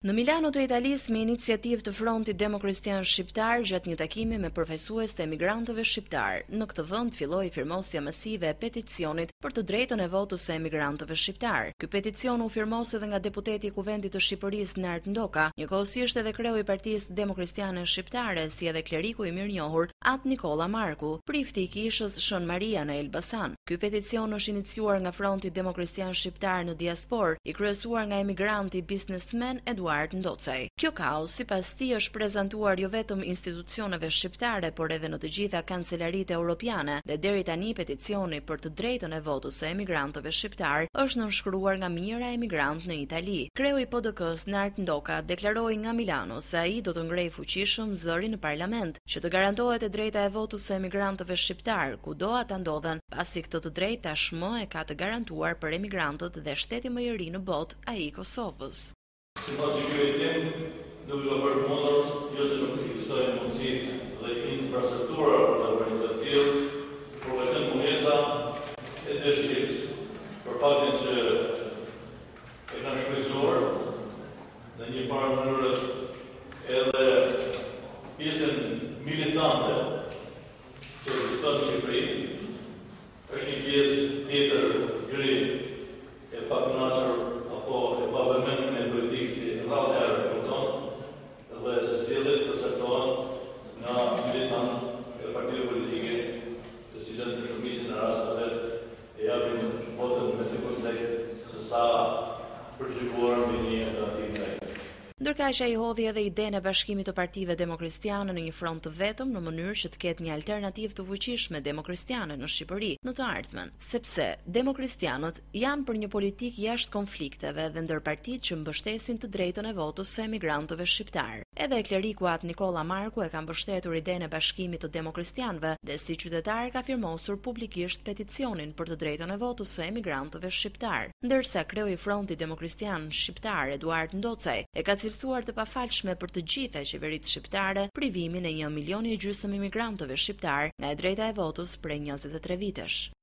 Në Milano të Italisë, me iniciativë të Frontit Demokristian Shqiptar, gjatë një takimi me përfaqësues të emigrantëve shqiptar, në këtë vend filloi firmosja masive e peticionit për të drejtën e votës së emigrantëve shqiptar. Ky peticion u firmos edhe nga deputeti i Kuvendit të Shqipërisë Nart Ndoka, njëkohësisht edhe kreu i Partisë Demokristiane Shqiptare, si edhe kleriku i mirënjohur At Nikola Marku, prifti i kishës Shën Maria në Elbasan. Ky peticion është iniciuar nga Fronti Demokristian Shqiptar në diasporë, i kryesuar nga emigranti biznesmen Eduard Ndocaj. Kjo kaos, sipas tij, është prezantuar jo vetëm institucioneve shqiptare, por edhe në të gjitha kancelaritë europiane, dhe deri tani peticioni për të drejtën e votës së emigrantëve shqiptar është nënshkruar nga mijëra emigrant në Itali. Kreu i PDK-s Nart Ndoka deklaroi nga Milano se ai do të ngrejë fuqishëm zërin në parlament që të garantohet e drejta e votës së emigrantëve shqiptar, kudo ata ndodhen, pasi këtë të drejtë tashmë e ka të garantuar për emigrantët dhe shteti më i ri në botë, ai i Kosovës. Sipas ligjit tim, duhet të përmendur jo se nuk ekzistojnë mundësi dhe infrastruktura për të bërë të tillë, por vetëm punesa e dëshirës. Për faktin që e kanë shfrytzuar në një farë mënyrë edhe pjesën militante që ekziston në Shqipëri, është një pjesë tjetër gri e pakënaqur apo e pavëmendshme me politikë si rradhja e rrugton dhe sjelljet përcaktohen nga militant e partive politike, të cilët në shumicën e rasteve e japin votën me siguritet se sa përgjigjuar mbi një alternativë. Ndërkaq ai hodhi edhe idenë e bashkimit të partive demokristiane në një front të vetëm në mënyrë që të ketë një alternativë të fuqishme demokristiane në Shqipëri në të ardhmen, sepse demokristianët janë për një politikë jashtë konflikteve dhe ndër partitë që mbështesin të drejtën e votës së emigrantëve shqiptar. Edhe kleriku At Nikola Marku e ka mbështetur idenë e bashkimit të demokristianëve dhe si qytetar ka firmosur publikisht peticionin për të drejtën e votës së emigrantëve shqiptar, ndërsa kreu i Frontit Demokristian Shqiptar Eduard Ndocaj e ka cilësuar të pafalshme për të gjitha qeveritë shqiptare privimin e 1,5 milioni emigrantëve shqiptar nga e drejta e votës prej 23 vitesh.